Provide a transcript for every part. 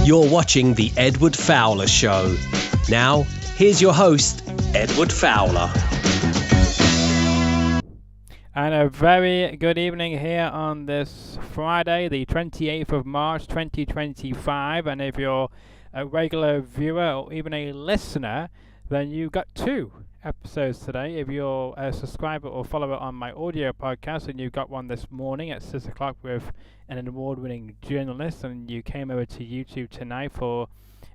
You're watching The Edward Fowler Show. Now, here's your host, Edward Fowler. And a very good evening here on this Friday, the 28th of March, 2025. And if you're a regular viewer or even a listener, then you got two episodes today. If you're a subscriber or follower on my audio podcast, and you got one this morning at 6 o'clock with an award-winning journalist, and you came over to YouTube tonight for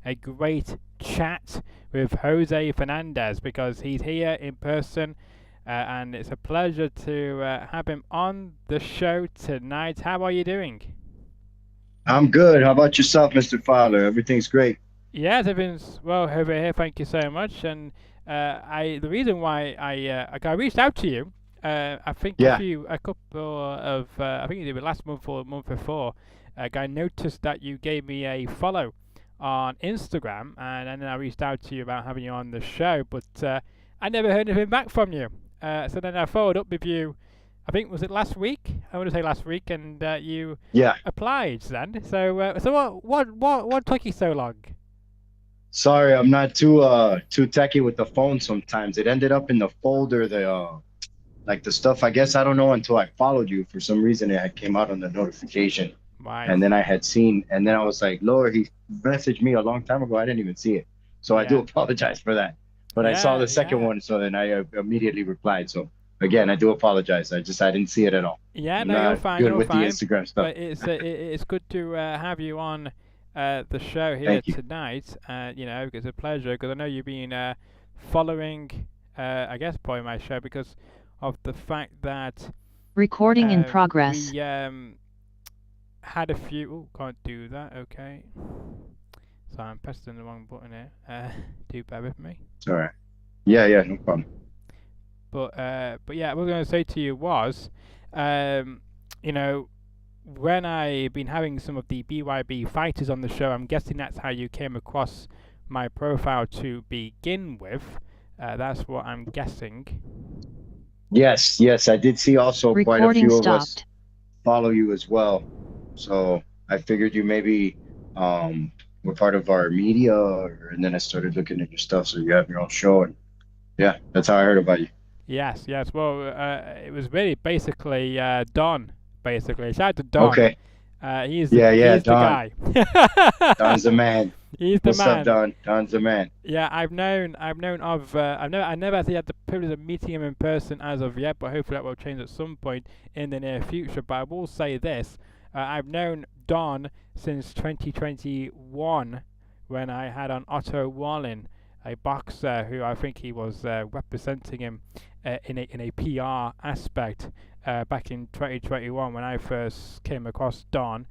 a great chat with Jose Fernandez, because he's here in person, and it's a pleasure to have him on the show tonight. How are you doing? I'm good. How about yourself, Mr. Fowler? Everything's great. Yes, everything's well over here. Thank you so much. And the reason why I reached out to you, I think a couple of I think it was last month or the month before, I noticed that you gave me a follow on Instagram, and then I reached out to you about having you on the show, but I never heard anything back from you. So then I followed up with you. I think, was it last week? I want to say last week, and you applied then. So what took you so long? Sorry, I'm not too techy with the phone sometimes. It ended up in the folder, the stuff, I guess, I don't know, until I followed you. For some reason, it came out on the notification. Right. And then I had seen, and then I was like, Lord, he messaged me a long time ago. I didn't even see it. So I do apologize for that. But I saw the second one, so then I immediately replied. So again, I do apologize. I didn't see it at all. Yeah, I'm no, not you're fine. good with the Instagram stuff. But it's good to have you on the show here tonight. It's a pleasure, because I know you've been following, I guess, probably my show because of the fact that recording in progress. We had a few. Oh, can't do that. Okay. So I'm pressing the wrong button here. Do bear with me. All right. Yeah, no problem. But yeah, what I was going to say to you was, when I've been having some of the BYB fighters on the show, I'm guessing that's how you came across my profile to begin with. That's what I'm guessing. Yes, I did see also quite a few of us follow you as well. So I figured you maybe were part of our media, and then I started looking at your stuff. So you have your own show, and yeah, that's how I heard about you. Yes. Well, it was really basically Don. Basically, shout out to Don. Okay. He's the guy. Don's the man. He's the man. What's up, Don? Don's the man. Yeah, I never actually had the privilege of meeting him in person as of yet, but hopefully that will change at some point in the near future. But I will say this: I've known Don since 2021, when I had on Otto Wallin, a boxer who I think he was representing him in a PR aspect back in 2021 when I first came across Don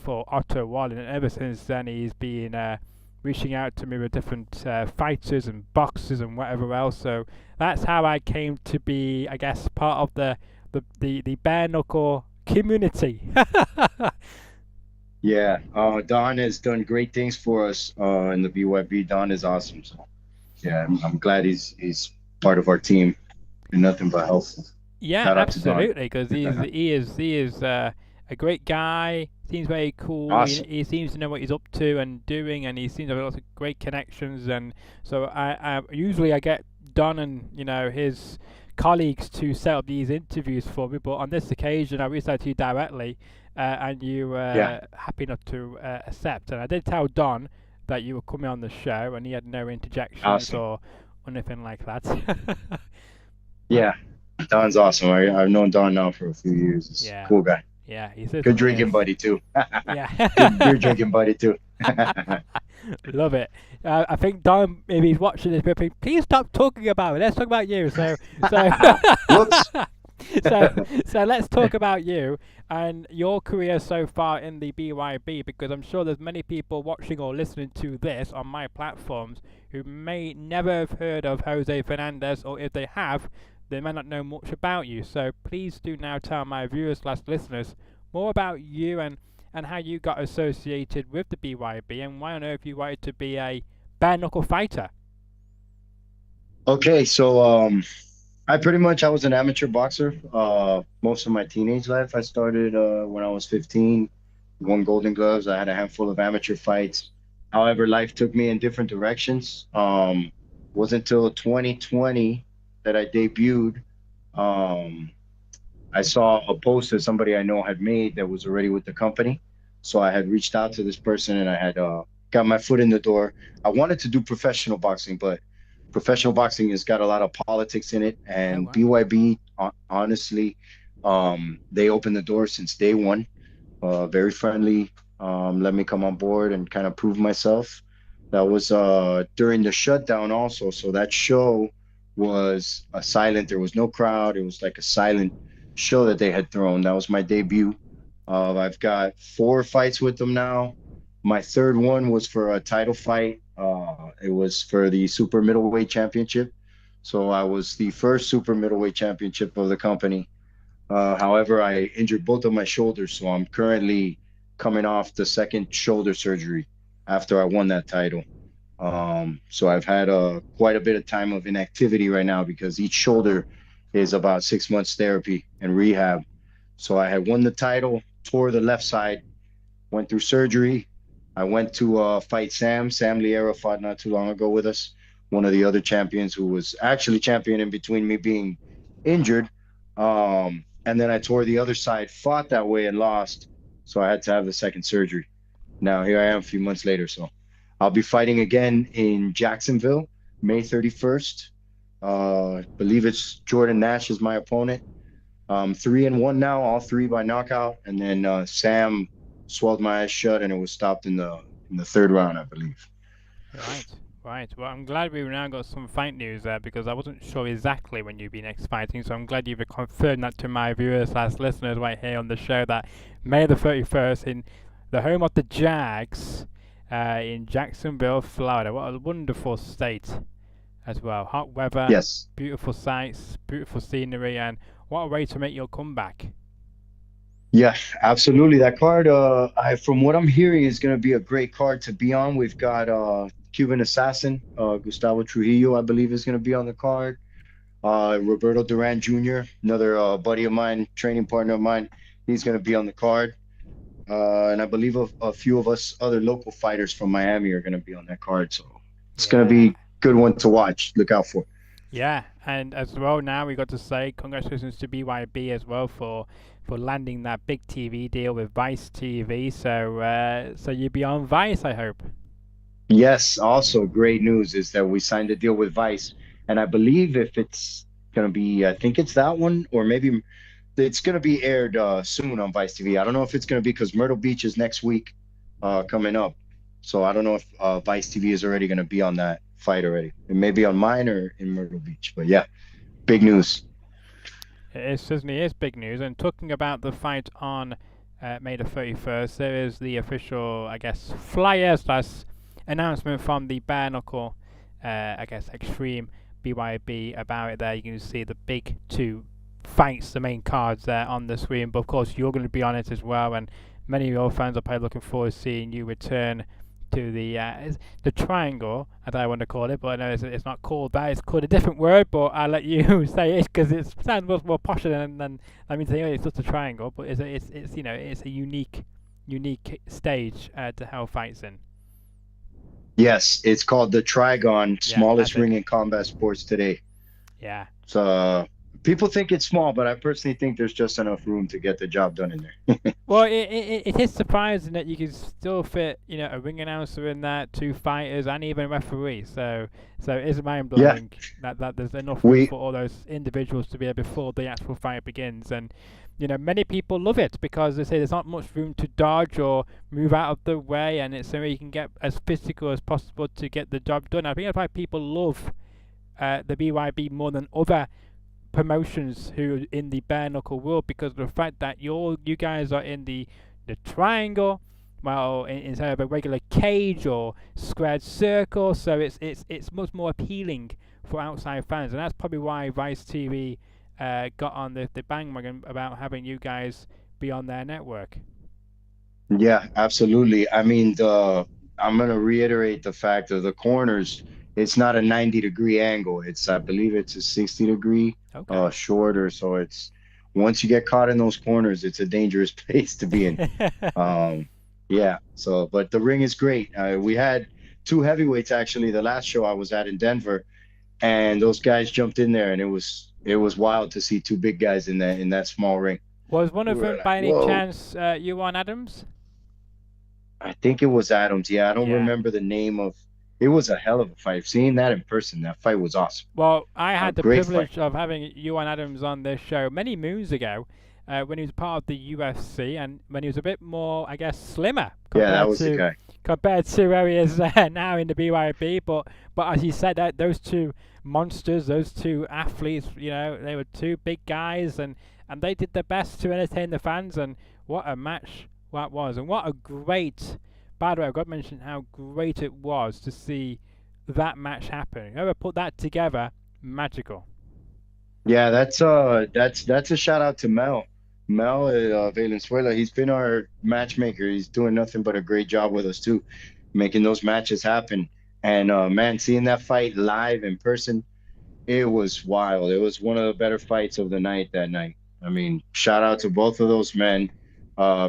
for Otto Wallin, and ever since then he's been reaching out to me with different fighters and boxers and whatever else. So that's how I came to be, I guess, part of the Bareknuckle community. Yeah, Don has done great things for us in the BYB. Don is awesome. So yeah, I'm glad he's part of our team, and nothing but helpful. Yeah, absolutely, because he is a great guy. Seems very cool. Awesome. He seems to know what he's up to and doing, and he seems to have lots of great connections. And so I usually get Don and his colleagues to set up these interviews for me, but on this occasion I reached out to you directly, and you were happy enough to accept. And I did tell Don that you were coming on the show, and he had no interjections or anything like that. Yeah, Don's awesome. I've known Don now for a few years. He's a cool guy. Yeah, he's good drinking buddy too. Yeah, good beer drinking buddy too. Love it. I think Don, maybe he's watching this, but please stop talking about it. Let's talk about you. So let's talk about you and your career so far in the BYB, because I'm sure there's many people watching or listening to this on my platforms who may never have heard of Jose Fernandez, or if they have, they may not know much about you. So please do now tell my viewers / listeners more about you and how you got associated with the BYB, and why on earth you wanted to be a bare-knuckle fighter. Okay, so I was an amateur boxer most of my teenage life. I started when I was 15 won Golden Gloves. I had a handful of amateur fights. However, life took me in different directions. Wasn't until 2020 that I debuted. Um, I saw a post that somebody I know had made that was already with the company. So I had reached out to this person and I had got my foot in the door. I wanted to do professional boxing, but professional boxing has got a lot of politics in it. Oh, And wow. BYB, honestly, they opened the door since day one. Very friendly. Let me come on board and kind of prove myself. That was during the shutdown also. So that show was a silent. There was no crowd. It was like a silent show that they had thrown. That was my debut. I've got 4 fights with them now. My third one was for a title fight. It was for the super middleweight championship. So I was the first super middleweight championship of the company. However, I injured both of my shoulders, so I'm currently coming off the second shoulder surgery after I won that title. So I've had quite a bit of time of inactivity right now because each shoulder is about 6 months therapy and rehab. So I had won the title, tore the left side, went through surgery. I went to fight Sam. Sam Liera fought not too long ago with us, one of the other champions who was actually champion in between me being injured. And then I tore the other side, fought that way and lost. So I had to have the second surgery. Now here I am a few months later. So I'll be fighting again in Jacksonville, May 31st. I believe it's Jordan Nash is my opponent. 3-1 now, all 3 by knockout. And then Sam swelled my eyes shut and it was stopped in the third round, I believe. Right, right. Well, I'm glad we've now got some fight news there because I wasn't sure exactly when you'd be next fighting. So I'm glad you've confirmed that to my viewers, listeners, right here on the show that May the 31st in the home of the Jags in Jacksonville, Florida. What a wonderful state as well. Hot weather, Yes. beautiful sights, beautiful scenery, and what a way to make your comeback. Yeah, absolutely. That card, from what I'm hearing, is going to be a great card to be on. We've got Cuban Assassin, Gustavo Trujillo, I believe, is going to be on the card. Roberto Duran Jr., another buddy of mine, training partner of mine, he's going to be on the card. And I believe a few of us other local fighters from Miami are going to be on that card. So it's going to be a good one to watch. Look out for. Yeah, and as well now we got to say congratulations to BYB as well for landing that big TV deal with Vice TV. So you'll be on Vice, I hope. Yes, also great news is that we signed a deal with Vice, and I believe if it's going to be, I think it's that one, or maybe it's going to be aired soon on Vice TV. I don't know if it's going to be because Myrtle Beach is next week coming up. So I don't know if Vice TV is already going to be on that fight already. It may be on mine or in Myrtle Beach. But yeah, big news. It certainly is big news. And talking about the fight on May the 31st, there is the official, I guess, flyers / announcement from the Bareknuckle, I guess, Extreme BYB about it there. You can see the big 2 fights, the main cards there on the screen. But of course, you're going to be on it as well. And many of your fans are probably looking forward to seeing you return to the triangle, as I want to call it, but I know it's not called that. It's called a different word, but I'll let you say it because it sounds much more posher than I mean, say it's just a triangle, but it's you know it's a unique stage to held fights in. Yes, it's called the Trigon, smallest ring in combat sports today. Yeah. So people think it's small, but I personally think there's just enough room to get the job done in there. Well, it is surprising that you can still fit, a ring announcer in that, 2 fighters, and even a referee. So it is mind-blowing that there's enough room for all those individuals to be there before the actual fight begins. And, many people love it because they say there's not much room to dodge or move out of the way, and it's so you can get as physical as possible to get the job done. I think that's why people love the BYB more than other promotions who in the bare-knuckle world, because of the fact that you guys are in the triangle, well, instead of a regular cage or squared circle, so it's much more appealing for outside fans, and that's probably why Vice TV got on the bandwagon about having you guys be on their network. Yeah, absolutely. I mean, I'm going to reiterate the fact of the corners. It's not a 90-degree angle. I believe it's a 60-degree shorter. So it's once you get caught in those corners, it's a dangerous place to be in. Yeah. So, but the ring is great. We had two heavyweights actually the last show I was at in Denver, and those guys jumped in there, and it was wild to see two big guys in that small ring. Was one of them Like, by any whoa. chance Juan Adams? I think it was Adams. Yeah, I don't remember the name of. It was a hell of a fight. Seeing that in person, that fight was awesome. Well, I had the privilege fight. of having Juan Adams on this show many moons ago when he was part of the UFC and when he was a bit more, I guess, slimmer. Yeah, that was the guy. Compared to where he is now in the BYB. But as you said, those two monsters, those two athletes, they were two big guys and they did their best to entertain the fans. And what a match that was. And what a great... By the way, I've got to mention how great it was to see that match happen. Whoever put that together, magical. Yeah, that's a shout out to Mel. Mel Valenzuela. He's been our matchmaker. He's doing nothing but a great job with us too, making those matches happen. And man, seeing that fight live in person, it was wild. It was one of the better fights of the night that night. I mean, shout out to both of those men.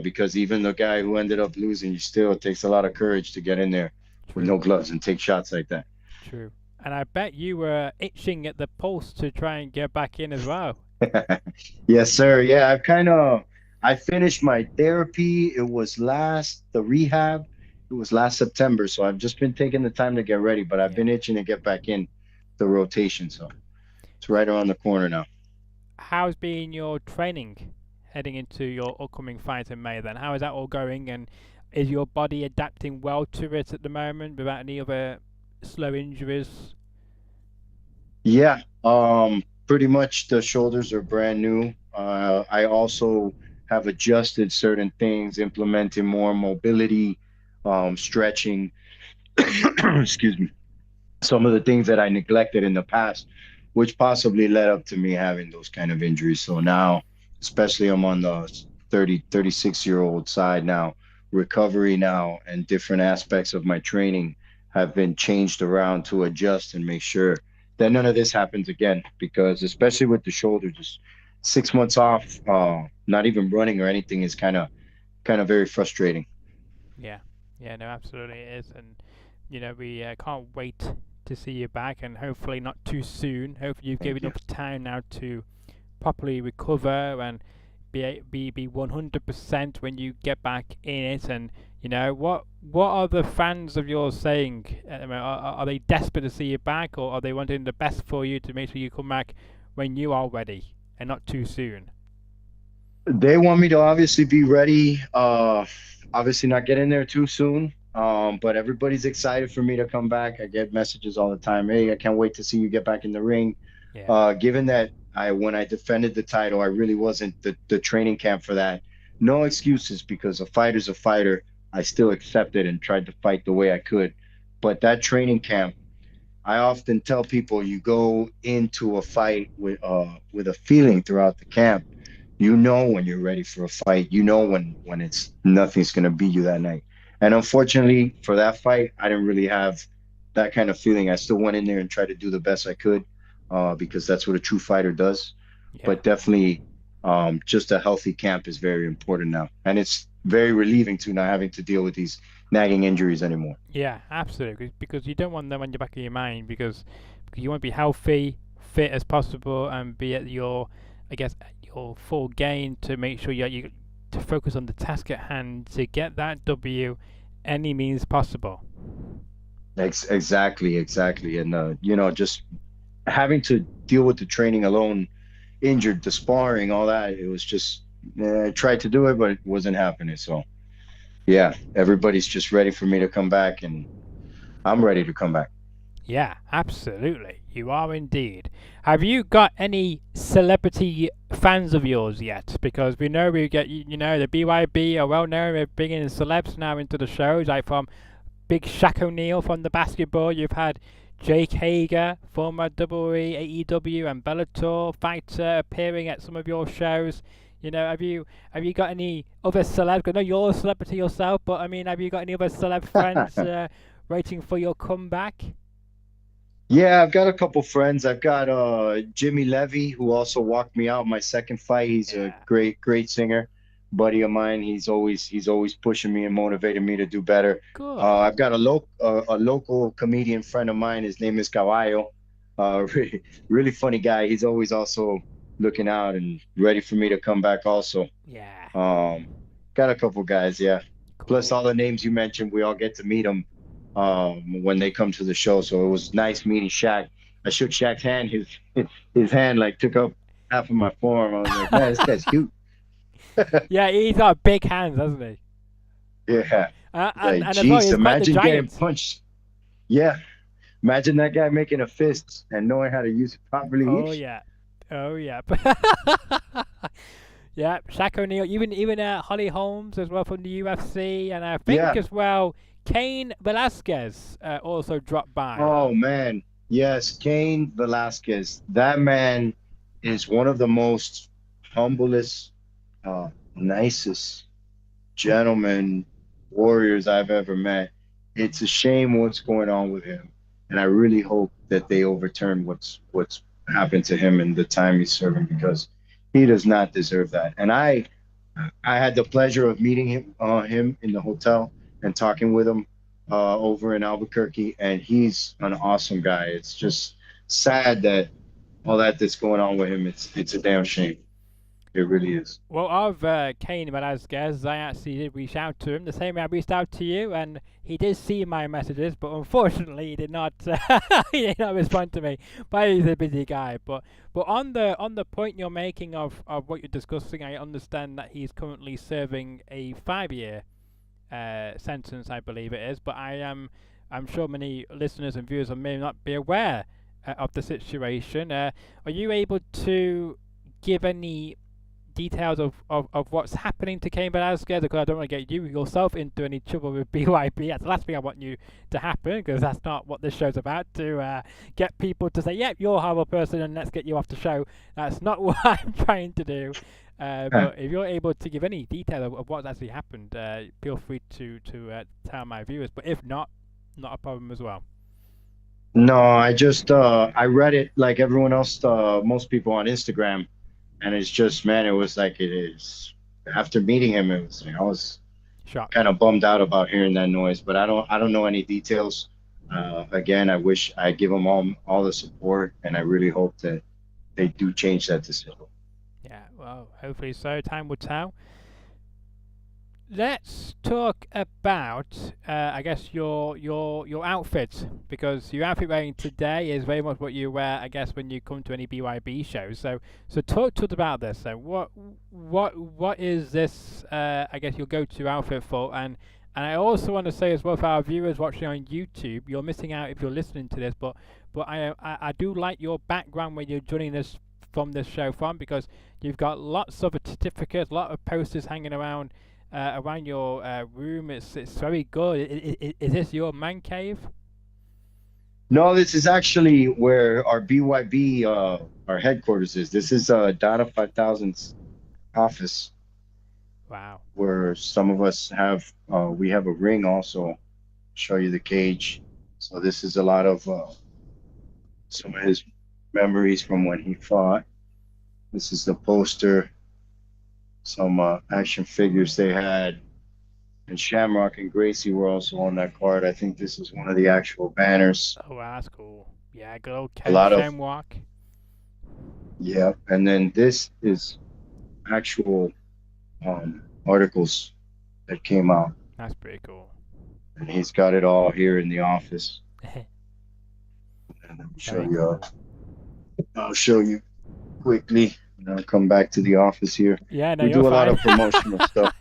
Because even the guy who ended up losing, it takes a lot of courage to get in there with no gloves and take shots like that. True. And I bet you were itching at the pulse to try and get back in as well. Yes, sir. Yeah, I finished my therapy. The rehab. It was last September. So I've just been taking the time to get ready, but I've been itching to get back in the rotation. So it's right around the corner now. How's been your training heading into your upcoming fight in May then? How is that all going, and is your body adapting well to it at the moment without any other slow injuries? Yeah, pretty much the shoulders are brand new. I also have adjusted certain things, implementing more mobility, stretching, excuse me, some of the things that I neglected in the past, which possibly led up to me having those kind of injuries. So now, especially I'm on the 36-year-old side now, recovery now, and different aspects of my training have been changed around to adjust and make sure that none of this happens again, because especially with the shoulder, just 6 months off, not even running or anything is kind of very frustrating. Yeah, no, absolutely it is. And, we can't wait to see you back, and hopefully not too soon. Hopefully you've given enough time now to properly recover and be 100% when you get back in it. And what are the fans of yours saying? Are they desperate to see you back, or are they wanting the best for you to make sure you come back when you are ready and not too soon? They want me to obviously be ready, obviously not get in there too soon, but everybody's excited for me to come back. I get messages all the time, hey, I can't wait to see you get back in the ring. Given that when I defended the title, I really wasn't the training camp for that. No excuses, because a fighter's a fighter. I still accepted and tried to fight the way I could. But that training camp, I often tell people, you go into a fight with a feeling throughout the camp. When you're ready for a fight. When it's nothing's going to beat you that night. And unfortunately for that fight, I didn't really have that kind of feeling. I still went in there and tried to do the best I could. Because that's what a true fighter does. But definitely just a healthy camp is very important now. And it's very relieving to not having to deal with these nagging injuries anymore. Yeah, absolutely. Because you don't want them on the back of your mind, because you want to be healthy, fit as possible, and be at your full game to make sure you to focus on the task at hand to get that W any means possible. Exactly. And, just having to deal with the training alone, injured, the sparring, all that, it was just, I tried to do it, but it wasn't happening. So, yeah, everybody's just ready for me to come back, and I'm ready to come back. Yeah, absolutely. You are indeed. Have you got any celebrity fans of yours yet? Because we know we get, the BYB are well known. We're bringing celebs now into the shows, like from Big Shaq O'Neal from the basketball. You've had Jake Hager, former WWE, AEW, and Bellator fighter, appearing at some of your shows. Have you got any other celebs? I know you're a celebrity yourself, but I mean, have you got any other celeb friends waiting for your comeback? Yeah, I've got a couple friends. I've got Jimmy Levy, who also walked me out my second fight. He's a great singer, buddy of mine. He's always pushing me and motivating me to do better. Good. I've got a local comedian friend of mine. His name is Caballo. Really funny guy. He's always also looking out and ready for me to come back also. Yeah. Got a couple guys, yeah. Cool. Plus all the names you mentioned, we all get to meet them when they come to the show. So it was nice meeting Shaq. I shook Shaq's hand. His hand like took up half of my forearm. I was like, man, this guy's cute. Yeah, he's got big hands, hasn't he? Yeah. And geez, imagine getting punched. punched. Yeah. Imagine that guy making a fist and knowing how to use it properly. Oh yeah. Yeah, Shaq O'Neal, even Holly Holmes as well from the UFC, and I think as well Cain Velasquez also dropped by. Oh man, yes, Cain Velasquez. That man is one of the most humblest, nicest gentlemen, warriors I've ever met. It's a shame what's going on with him, and I really hope that they overturn what's happened to him and the time he's serving, because he does not deserve that. And I had the pleasure of meeting him in the hotel and talking with him over in Albuquerque, and he's an awesome guy. It's just sad that all that's going on with him. It's a damn shame. It really is. Well, of Cain Velasquez, I actually did reach out to him the same way I reached out to you, and he did see my messages, but unfortunately he did not respond to me. But he's a busy guy. But on the point you're making of what you're discussing, I understand that he's currently serving a 5-year sentence, I believe it is. But I'm sure many listeners and viewers may not be aware of the situation. Are you able to give any details of what's happening to Cain Velasquez? Because I don't want to get you yourself into any trouble with BYB. That's the last thing I want you to happen, because that's not what this show's about, to get people to say, yep, you're a horrible person and let's get you off the show. That's not what I'm trying to do. But if you're able to give any detail of what's actually happened, feel free to tell my viewers. But if not a problem as well. No, I just I read it like everyone else, most people on Instagram. And it's just, man, it was like it is. After meeting him, it was, I was kind of bummed out about hearing that noise. But I don't know any details. Again, I wish I give them all the support, and I really hope that they do change that decision. Yeah, well, hopefully so. Time will tell. Let's talk about, I guess, your outfit, because your outfit wearing today is very much what you wear, I guess, when you come to any BYB shows. So talk to us about this. So what is this? I guess your go-to outfit for? And I also want to say as well, for our viewers watching on YouTube, you're missing out if you're listening to this, but I do like your background when you're joining this from this show from, because you've got lots of certificates, a lot of posters hanging around your room. It's very good. Is this your man cave? No, this is actually where our BYB our headquarters is. This is Donna 5000's office. Wow. Where some of us have we have a ring also. Show you the cage. So this is a lot of some of his memories from when he fought. This is the poster. Some action figures they had, and Shamrock and Gracie were also on that card. I think this is one of the actual banners. Oh, wow, that's cool. Yeah, good old Shamrock. Yeah, and then this is actual articles that came out. That's pretty cool. And he's got it all here in the office. And let me show you. I'll show you quickly. I'll come back to the office here. Yeah, no, we do a lot of promotional stuff,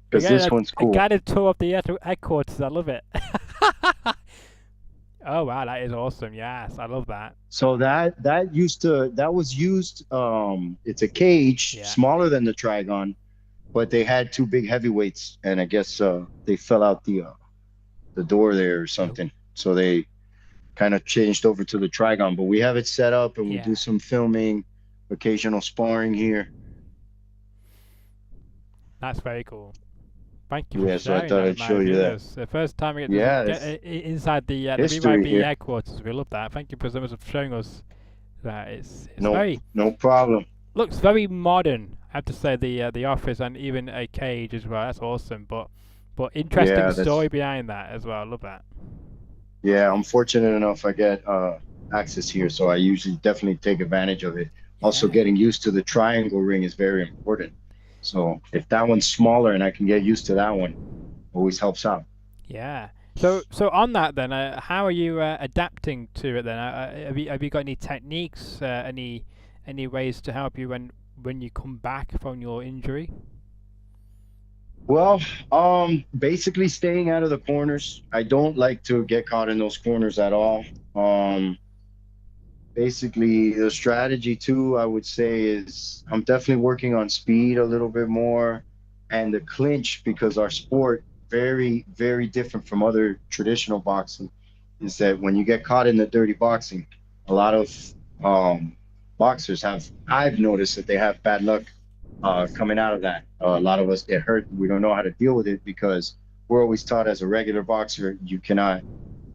because this one's cool. A guided tour of the headquarters. I love it. Oh wow, that is awesome. Yes, I love that. So that was used. It's a cage smaller than the Trigon, but they had two big heavyweights, and I guess they fell out the door there or something. So they kind of changed over to the Trigon. But we have it set up, and we do some filming. Occasional sparring here. That's very cool. Thank you for Yeah, so I sharing thought that, I'd show you that. the first time we get Yeah, to it's get inside the history BYB here. headquarters. We love that. Thank you for so much for showing us that. It's No, very no problem. looks very modern. I have to say the office and even a cage as well. That's awesome. But interesting Yeah, story behind that as well. I love that. yeah, I'm fortunate enough I get access here, so I usually definitely take advantage of it. Also, Yeah. getting used to the triangle ring is very important. So if that one's smaller and I can get used to that one, always helps out. Yeah. So on that then, how are you adapting to it then? Have you got any techniques, any ways to help you when you come back from your injury? Well, basically staying out of the corners. I don't like to get caught in those corners at all. Basically the strategy too, I would say, is I'm definitely working on speed a little bit more and the clinch, because our sport very, very different from other traditional boxing is that when you get caught in the dirty boxing, a lot of boxers I've noticed that they have bad luck coming out of that. A lot of us get hurt. We don't know how to deal with it because we're always taught as a regular boxer, you cannot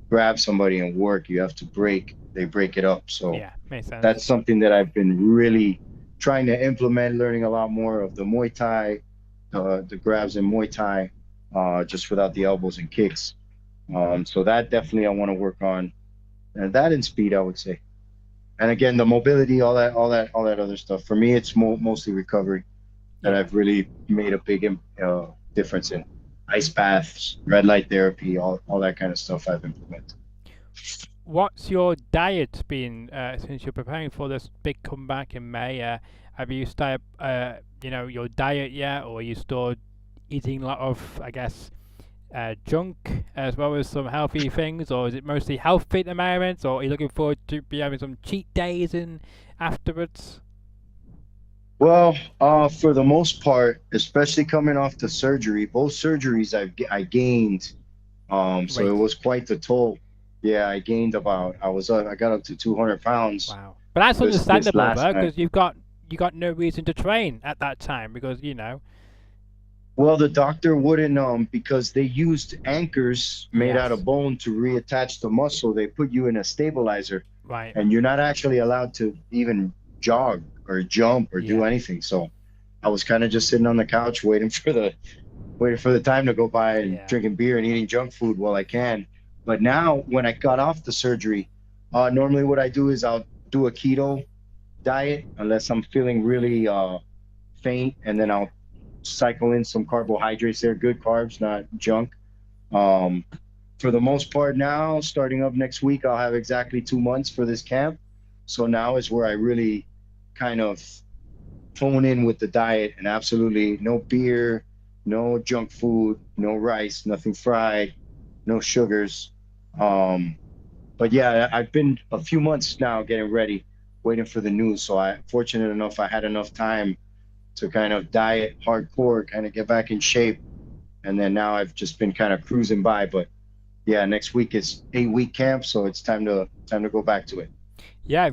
grab somebody and work. You have to break. They break it up. So Yeah, makes sense. that's something that I've been really trying to implement, learning a lot more of the Muay Thai, the grabs in Muay Thai, just without the elbows and kicks. So that definitely I want to work on, and that in speed, I would say. And again, the mobility, all that other stuff. For me, it's mostly recovery that I've really made a big difference in. Ice baths, red light therapy, all that kind of stuff I've implemented. What's your diet been since you're preparing for this big comeback in May? Have you started, your diet yet, or are you still eating a lot of, I guess, junk as well as some healthy things, or is it mostly healthy at the moment, or are you looking forward to be having some cheat days in afterwards? Well, for the most part, especially coming off the surgery, both surgeries I gained, so it was quite the toll. Yeah, I gained I got up to 200 pounds. Wow, but that's understandable though, night. because you got no reason to train at that time because Well, the doctor wouldn't, because they used anchors made out of bone to reattach the muscle. They put you in a stabilizer, right, and you're not actually allowed to even jog or jump or do anything. So I was kind of just sitting on the couch waiting for the time to go by and drinking beer and eating junk food while I can. But now when I got off the surgery, normally what I do is I'll do a keto diet unless I'm feeling really faint, and then I'll cycle in some carbohydrates there, good carbs, not junk. For the most part now, starting up next week, I'll have exactly 2 months for this camp. So now is where I really kind of hone in with the diet, and absolutely no beer, no junk food, no rice, nothing fried, no sugars. But yeah, I've been a few months now getting ready, waiting for the news. So fortunate enough, I had enough time to kind of diet hardcore, kind of get back in shape. And then now I've just been kind of cruising by. But yeah, next week is 8-week camp, so it's time to go back to it. Yeah,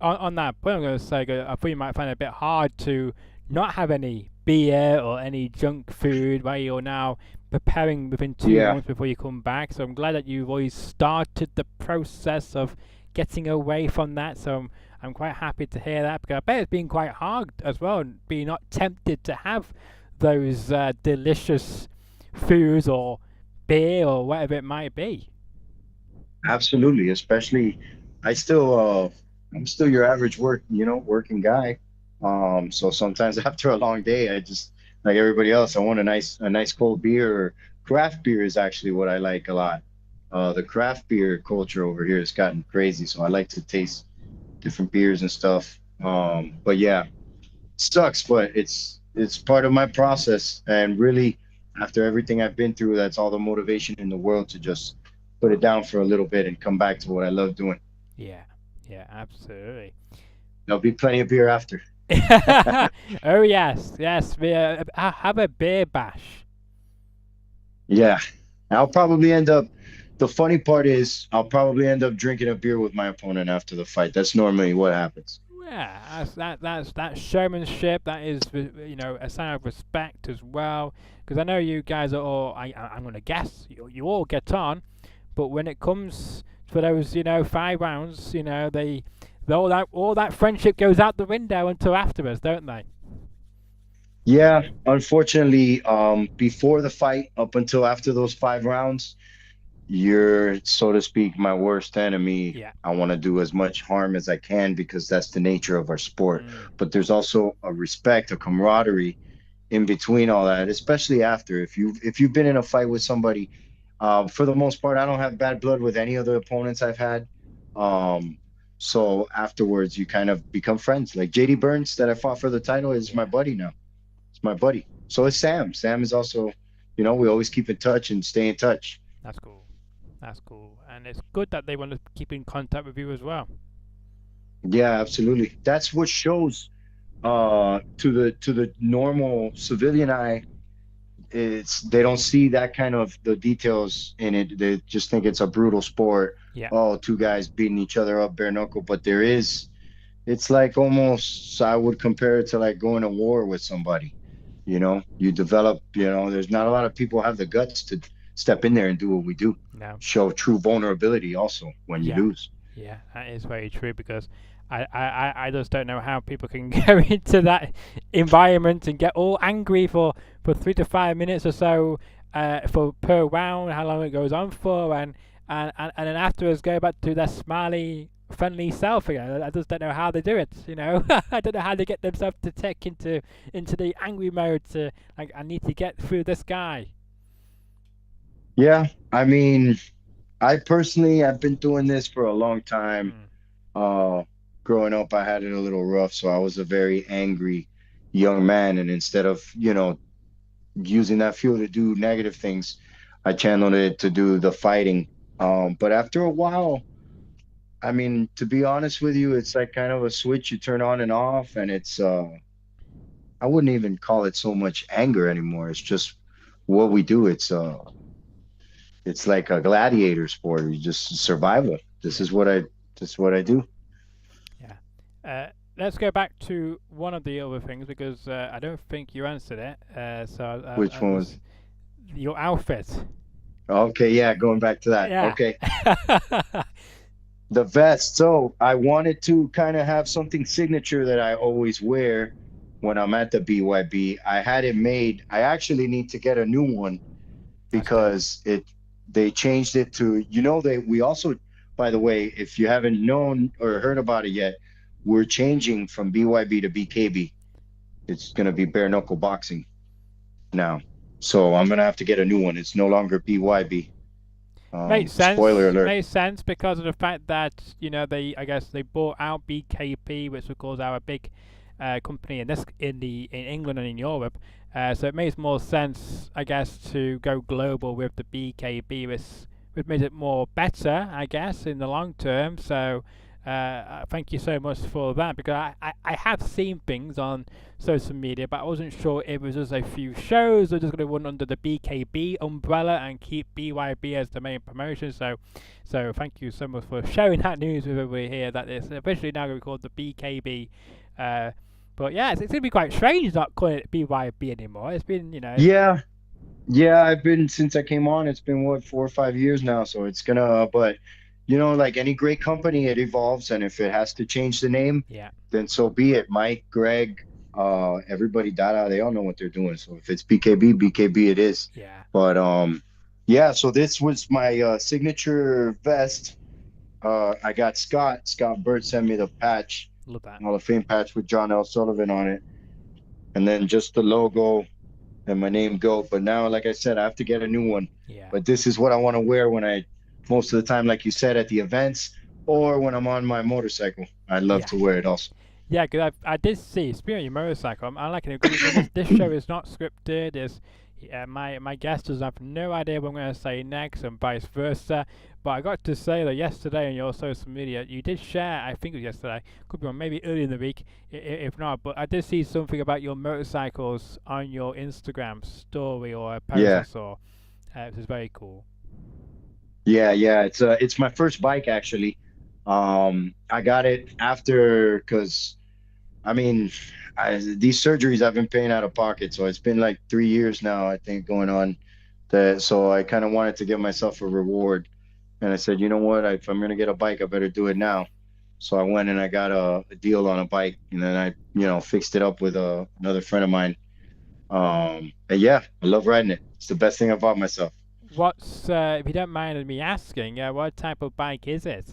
on that point, I'm going to say I thought you might find it a bit hard to not have any beer or any junk food while you're now preparing within 2 months before you come back. So I'm glad that you've always started the process of getting away from that. So I'm quite happy to hear that, because I bet it's been quite hard as well, and being not tempted to have those delicious foods or beer or whatever it might be. Absolutely, especially I'm still your average working guy. So sometimes after a long day, I just, like everybody else, I want a nice cold beer. Or craft beer is actually what I like a lot. The craft beer culture over here has gotten crazy, so I like to taste different beers and stuff. But yeah, sucks, but it's part of my process. And really, after everything I've been through, that's all the motivation in the world to just put it down for a little bit and come back to what I love doing. Yeah, absolutely. There'll be plenty of beer after. Oh yes, have a beer bash. Yeah, I'll probably end up. The funny part is, I'll probably end up drinking a beer with my opponent after the fight. That's normally what happens. Yeah, that's showmanship. That is, a sign of respect as well. Because I know you guys are all. I'm going to guess you all get on, but when it comes for those 5 rounds, they all that friendship goes out the window until afterwards, don't they? Yeah, unfortunately, before the fight, up until after those 5 rounds, you're, so to speak, my worst enemy. Yeah. I want to do as much harm as I can because that's the nature of our sport. Mm. But there's also a respect, a camaraderie in between all that, especially after. If you've been in a fight with somebody, for the most part, I don't have bad blood with any of the opponents I've had. Um, so afterwards, you kind of become friends. Like JD Burns, that I fought for the title, is my buddy now. It's my buddy. So is Sam. Sam is also, we always keep in touch and stay in touch. That's cool. That's cool. And it's good that they want to keep in contact with you as well. Yeah, absolutely. That's what shows to the normal civilian eye. They don't see that kind of the details in it. They just think it's a brutal sport. Yeah. Oh, two guys beating each other up bare knuckle. But it's like almost, I would compare it to like going to war with somebody. You develop, there's not a lot of people have the guts to step in there and do what we do. No. Show true vulnerability also when you lose. Yeah, that is very true, because I just don't know how people can go into that environment and get all angry for 3 to 5 minutes or so for per round, how long it goes on for, and then afterwards go back to their smiley, friendly self again. I just don't know how they do it. I don't know how they get themselves to take into the angry mode. To like, I need to get through this guy. Yeah, I mean, I've been doing this for a long time. Growing up, I had it a little rough, so I was a very angry young man. And instead of, using that fuel to do negative things, I channeled it to do the fighting. But after a while, I mean, to be honest with you, it's like kind of a switch you turn on and off, and it's I wouldn't even call it so much anger anymore. It's just what we do. It's like a gladiator sport. You just survival. This is what I do. Yeah. Let's go back to one of the other things, because I don't think you answered it. Which one was your outfit? Okay, yeah, going back to that. Yeah. Okay. The vest. So I wanted to kind of have something signature that I always wear when I'm at the BYB. I had it made. I actually need to get a new one because they changed it to, we also, by the way, if you haven't known or heard about it yet, we're changing from BYB to BKB. It's going to be bare knuckle boxing now. So I'm going to have to get a new one. It's no longer BYB. Makes sense. Spoiler alert. Makes sense because of the fact that I guess they bought out BKP, which of course are a big company in England and in Europe. So it makes more sense, I guess, to go global with the BKB, which makes it more better, I guess, in the long term. So thank you so much for that, because I have seen things on social media, but I wasn't sure if it was just a few shows or just going to run under the BKB umbrella and keep BYB as the main promotion. So thank you so much for sharing that news with everybody here, that it's officially now going to be called the BKB. But yeah, it's going to be quite strange not calling it BYB anymore. It's been, Yeah, I've been, since I came on, it's been 4 or 5 years now. So it's gonna, but like any great company, it evolves, and if it has to change the name, then so be it. Mike, Greg, everybody, Dada, they all know what they're doing. So if it's BKB it is. Yeah. But so this was my signature vest. I got Scott Burt sent me the patch. Love that. Hall of Fame patch with John L. Sullivan on it. And then just the logo and my name GOAT. But now, like I said, I have to get a new one. Yeah. But this is what I want to wear when most of the time, like you said, at the events or when I'm on my motorcycle. I love to wear it also. Yeah, because I did see, speaking of your motorcycle, I like it. This show is not scripted. My guests have no idea what I'm going to say next, and vice versa. But I got to say that yesterday on your social media, you did share, I think it was yesterday, could be on maybe early in the week, if not, but I did see something about your motorcycles on your Instagram story or a post I saw. Which is very cool. Yeah, it's my first bike actually. I got it after because I mean, these surgeries I've been paying out of pocket, so it's been like 3 years now, I think, going on. That so I kind of wanted to give myself a reward, and I said, you know what, if I'm gonna get a bike, I better do it now. So I went and I got a deal on a bike, and then I, fixed it up with another friend of mine. And yeah, I love riding it. It's the best thing I bought myself. What's, if you don't mind me asking, what type of bike is it?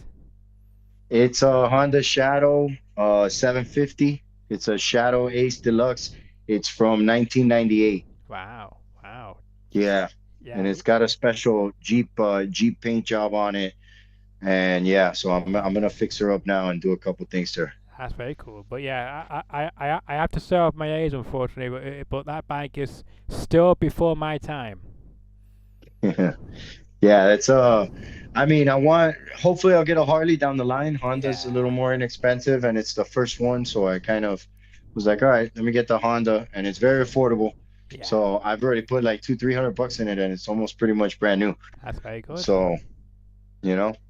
It's a Honda Shadow 750. It's a Shadow Ace Deluxe. It's from 1998. Wow, wow. Yeah. Yeah. And it's got a special Jeep paint job on it. And yeah, so I'm gonna fix her up now and do a couple things to her. That's very cool. But yeah, I have to serve my age, unfortunately, but that bike is still before my time. Yeah, it's I mean, hopefully I'll get a Harley down the line. Honda's a little more inexpensive and it's the first one, so I kind of was like, all right, let me get the Honda, and it's very affordable. Yeah. So I've already put like $200-300 in it, and it's almost pretty much brand new. That's very good. So,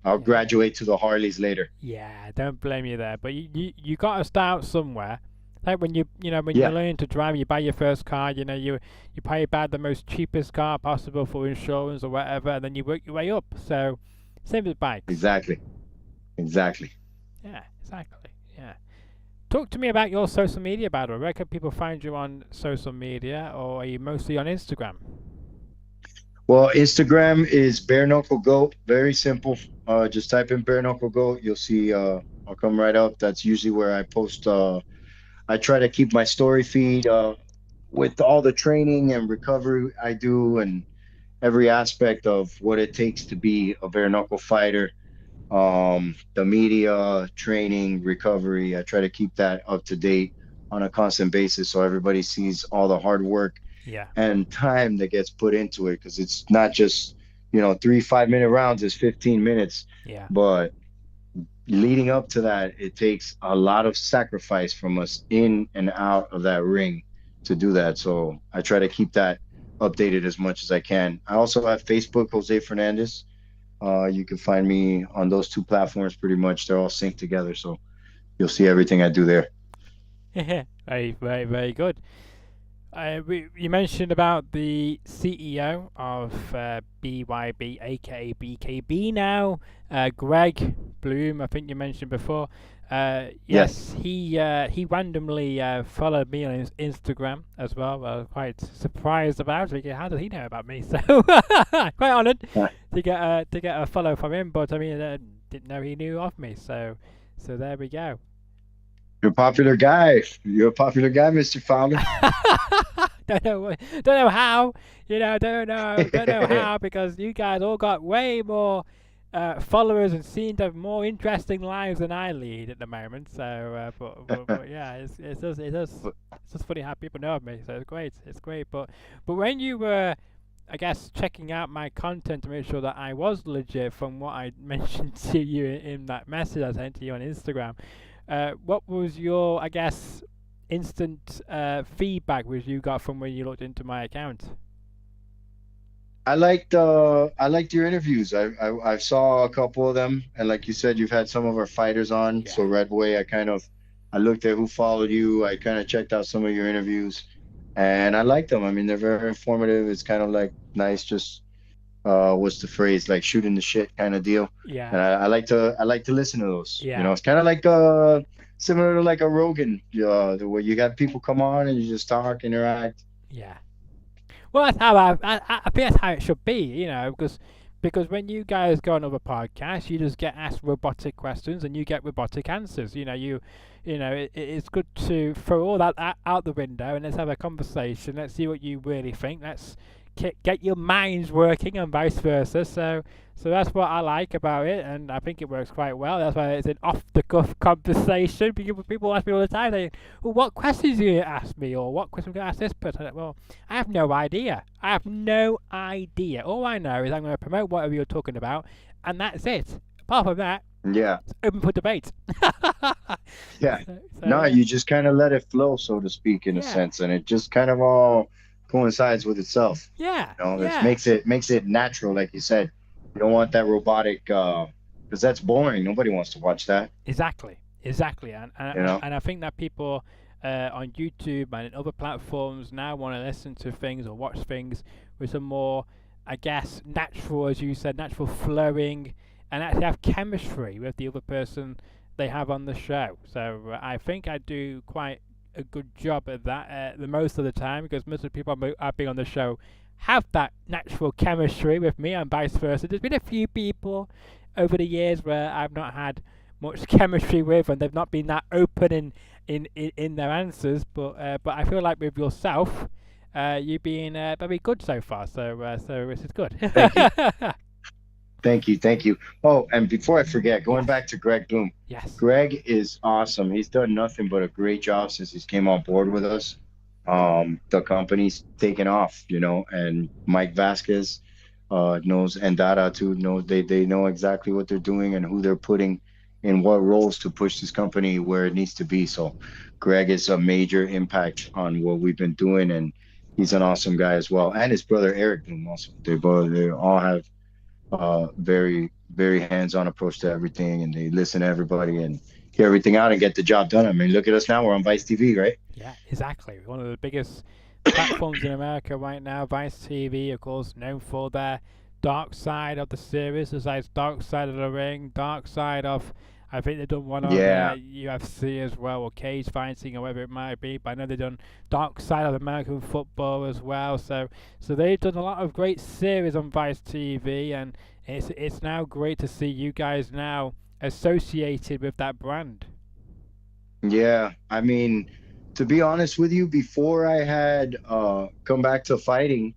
I'll graduate to the Harleys later. Yeah, don't blame you there. But you got to start somewhere. Like when you learn to drive, you buy your first car. You probably buy the most cheapest car possible for insurance or whatever, and then you work your way up. So, same with bikes. Exactly. Yeah, exactly. Yeah. Talk to me about your social media, by the way. Where can people find you on social media, or are you mostly on Instagram? Well, Instagram is Bareknuckle Goat. Very simple. Just type in Bareknuckle Goat. You'll see. I'll come right up. That's usually where I post. I try to keep my story feed with all the training and recovery I do, and every aspect of what it takes to be a bare knuckle fighter. The media, training, recovery. I try to keep that up to date on a constant basis so everybody sees all the hard work and time that gets put into it, because it's not just 3 5-minute rounds is 15 minutes, but leading up to that, it takes a lot of sacrifice from us in and out of that ring to do that. So I try to keep that updated as much as I can. I also have Facebook, Jose Fernandez. You can find me on those two platforms pretty much. They're all synced together, so you'll see everything I do there. Very, very, very good. You mentioned about the CEO of BYB, aka BKB now, Greg Bloom. I think you mentioned before. Yes, he randomly followed me on his Instagram as well. I was quite surprised about it. How does he know about me? So quite honoured to get a follow from him. But I mean, didn't know he knew of me. So there we go. You're a popular guy. You're a popular guy, Mr. Fowler. Don't know how. Don't know how, because you guys all got way more followers and seem to have more interesting lives than I lead at the moment. So, but yeah, it's just funny how people know of me. So it's great. But when you were, I guess, checking out my content to make sure that I was legit from what I mentioned to you in that message I sent to you on Instagram, what was your, I guess, instant feedback which you got from when you looked into my account? I liked your interviews. I saw a couple of them, and like you said, you've had some of our fighters on. So Redway, I looked at who followed you. I kind of checked out some of your interviews, and I liked them. I mean, they're very informative. It's kind of like nice, just what's the phrase, like shooting the shit kind of deal. Yeah. And I like to listen to those. Yeah. It's kind of like similar to like a Rogan, where you got people come on and you just talk, interact. Yeah. Well, that's how I think that's how it should be, because when you guys go on other podcasts, you just get asked robotic questions and you get robotic answers. It's good to throw all that out the window and let's have a conversation. Let's see what you really think. Let's get your minds working and vice versa. So that's what I like about it, and I think it works quite well. That's why it's an off-the-cuff conversation. People ask me all the time, well, what questions are you going to ask me, or what questions are you going to ask this person? Well, I have no idea. All I know is I'm going to promote whatever you're talking about, and that's it. Apart from that, it's open for debate. You just kind of let it flow, so to speak, in a sense, and it just kind of all coincides with itself. Yeah. It makes it natural, like you said. You don't want that robotic because that's boring. Nobody wants to watch that. Exactly, and I think that people on YouTube and in other platforms now want to listen to things or watch things with some more, I guess, natural, as you said, natural flowing, and actually have chemistry with the other person they have on the show. So I think I do quite a good job at that the most of the time, because most of the people I've been on the show have that natural chemistry with me and vice versa. There's been a few people over the years where I've not had much chemistry with, and they've not been that open in their answers. But I feel like with yourself, you've been very good so far. So this is good. Thank you. Oh, and before I forget, going back to Greg Bloom. Yes. Greg is awesome. He's done nothing but a great job since he's came on board with us. The company's taken off, and Mike Vasquez knows, and Dada too knows. They know exactly what they're doing and who they're putting in what roles to push this company where it needs to be. So Greg is a major impact on what we've been doing, and he's an awesome guy as well. And his brother Eric Bloom also. They all have very, very hands-on approach to everything, and they listen to everybody and hear everything out and get the job done. I mean, look at us now. We're on Vice TV, right? Yeah, exactly. One of the biggest platforms in America right now. Vice TV, of course, known for their dark side of the series, besides Dark Side of the Ring, Dark Side of, I think they've done one on UFC as well, or cage fighting, or whatever it might be. But I know they've done Dark Side of American football as well. So they've done a lot of great series on Vice TV, and it's now great to see you guys now associated with that brand. Yeah, I mean, to be honest with you, before I had come back to fighting,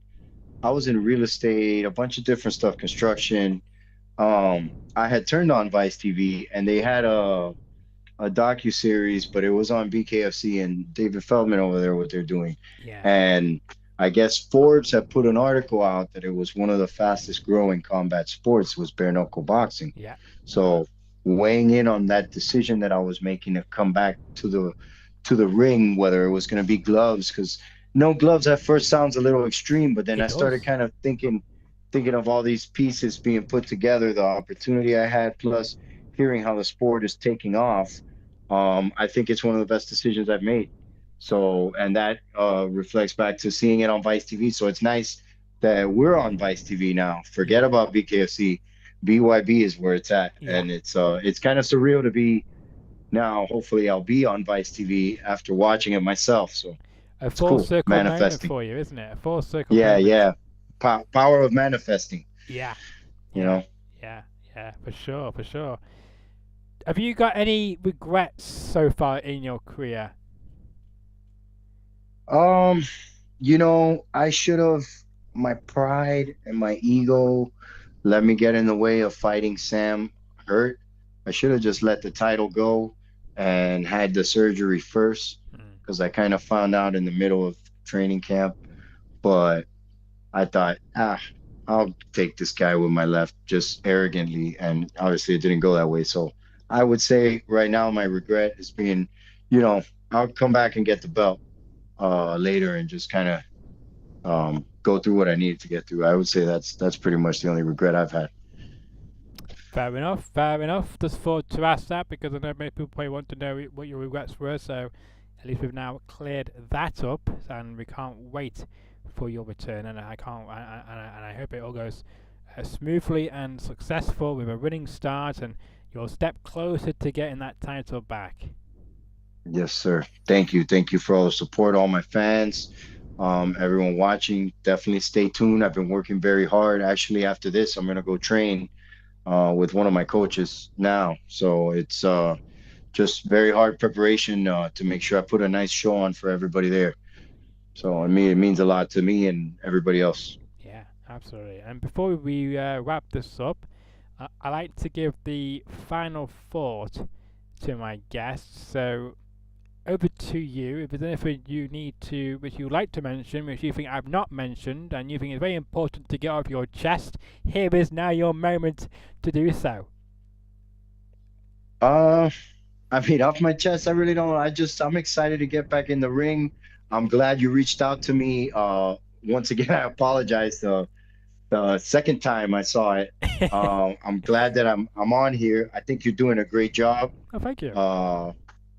I was in real estate, a bunch of different stuff, construction. I had turned on Vice TV, and they had a docu-series, but it was on BKFC and David Feldman over there, what they're doing. Yeah. And I guess Forbes had put an article out that it was one of the fastest growing combat sports was bare knuckle boxing. Yeah. So weighing in on that decision that I was making to come back to the ring, whether it was going to be gloves, because no gloves at first sounds a little extreme, but then I started kind of thinking of all these pieces being put together, the opportunity I had, plus hearing how the sport is taking off. I think it's one of the best decisions I've made. So, and that reflects back to seeing it on Vice TV. So it's nice that we're on Vice TV now. Forget about BKFC. BYB is where it's at. Yeah. And it's kind of surreal to be now. Hopefully I'll be on Vice TV after watching it myself. So a full circle manifesting for you, isn't it? A full circle. Yeah. Power of manifesting. Yeah. You know? Yeah, for sure. Have you got any regrets so far in your career? I should have, my pride and my ego let me get in the way of fighting Sam Hurt. I should have just let the title go and had the surgery first, because I kind of found out in the middle of training camp. But I thought, I'll take this guy with my left, just arrogantly, and obviously it didn't go that way. So I would say right now my regret is being, I'll come back and get the belt later and just kind of go through what I needed to get through. I would say that's pretty much the only regret I've had. Fair enough. Just thought to ask that because I know many people probably want to know what your regrets were. So at least we've now cleared that up, and we can't wait for your return. And I hope it all goes smoothly and successful with a winning start, and you'll step closer to getting that title back. Yes, sir. Thank you for all the support, all my fans, everyone watching. Definitely stay tuned. I've been working very hard. Actually, after this, I'm gonna go train with one of my coaches now. So it's just very hard preparation to make sure I put a nice show on for everybody there. So it means a lot to me and everybody else. Yeah, absolutely. And before we wrap this up, I like to give the final thought to my guests. So over to you. If there's anything which you'd like to mention, which you think I've not mentioned, and you think it's very important to get off your chest, here is now your moment to do so. Off my chest, I really don't. I'm excited to get back in the ring. I'm glad you reached out to me. Once again, I apologize to the second time I saw it. I'm glad that I'm on here. I think you're doing a great job. Oh, thank you.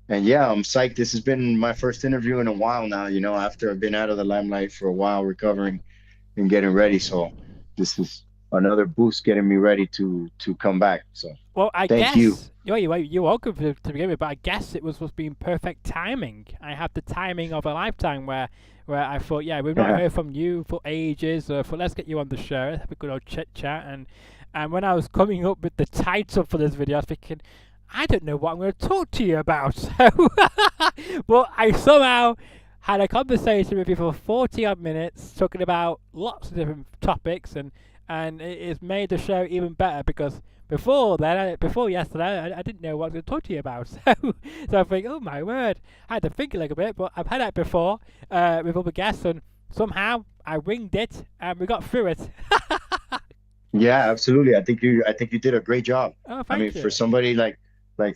And yeah, I'm psyched. This has been my first interview in a while now, after I've been out of the limelight for a while, recovering and getting ready. So this is another boost getting me ready to come back. So well, I thank guess you. You're welcome to begin with, but I guess it was supposed to be in perfect timing. I had the timing of a lifetime where I thought, yeah, we've not heard from you for ages. So let's get you on the show, have a good old chit chat. And when I was coming up with the title for this video, I was thinking, I don't know what I'm going to talk to you about. So, but I somehow had a conversation with you for 40 odd minutes, talking about lots of different topics, and it's made the show even better because before yesterday, I didn't know what I was going to talk to you about. So I think, oh my word, I had to think a little bit, but I've had that before with other guests, and somehow I winged it and we got through it. Yeah, absolutely. I think you did a great job. Oh, thank you. For somebody like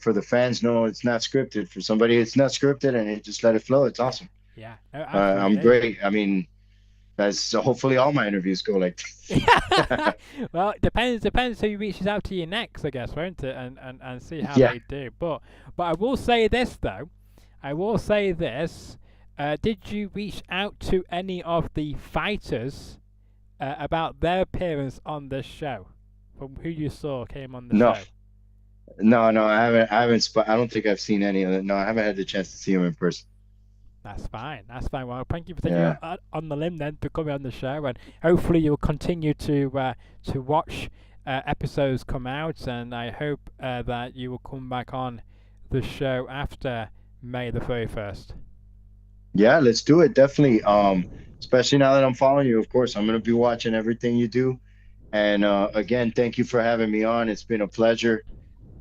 for the fans, no, it's not scripted. For somebody, it's not scripted, and it just let it flow. It's awesome. Yeah, no, I'm great. I mean, that's hopefully all my interviews go like this. Well, it depends who reaches out to you next, I guess, won't it? And see how they do. But I will say this though. Did you reach out to any of the fighters about their appearance on this show? From who you saw came on the show? No, I haven't. I don't think I've seen any of it. No, I haven't had the chance to see him in person. That's fine. Well, thank you for taking on the limb then to come on the show, and hopefully you'll continue to watch episodes come out, and I hope that you will come back on the show after May the 31st. Yeah, let's do it. Definitely. Especially now that I'm following you, of course, I'm going to be watching everything you do. And again, thank you for having me on. It's been a pleasure.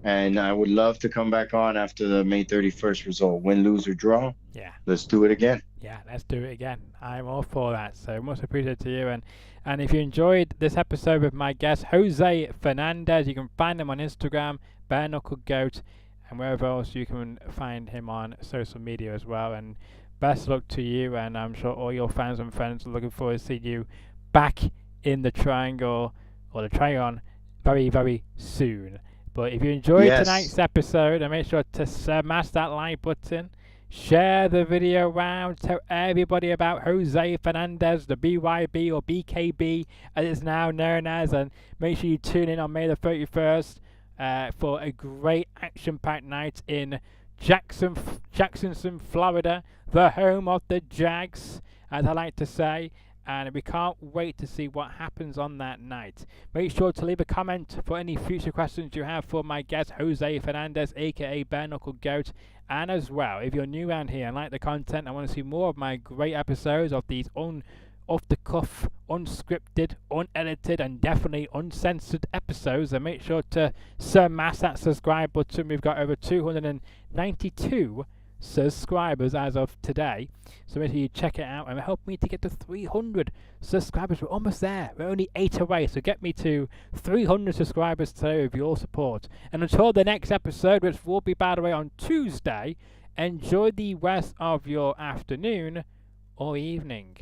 And I would love to come back on after the May 31st result. Win, lose, or draw. Yeah. Let's do it again. Yeah, let's do it again. I'm all for that. So much appreciated to you. And if you enjoyed this episode with my guest, Jose Fernandez, you can find him on Instagram, Bareknuckle Goat, and wherever else you can find him on social media as well. And best luck to you. And I'm sure all your fans and friends are looking forward to seeing you back in the triangle or the trigon very, very soon. But if you enjoyed tonight's episode, make sure to smash that like button, share the video around, tell everybody about Jose Fernandez, the BYB or BKB as it's now known as, and make sure you tune in on May the 31st for a great action-packed night in Jacksonville, Florida, the home of the Jags, as I like to say. And we can't wait to see what happens on that night. Make sure to leave a comment for any future questions you have for my guest, Jose Fernandez, aka Bareknuckle Goat. And as well, if you're new around here and like the content and want to see more of my great episodes of these off-the-cuff, unscripted, unedited, and definitely uncensored episodes, then make sure to smash that subscribe button. We've got over 292 subscribers as of today, so make sure you check it out and help me to get to 300 subscribers. We're almost there. We're only 8 away, so get me to 300 subscribers today with your support. And until the next episode, which will be, by the way, on Tuesday, enjoy the rest of your afternoon or evening.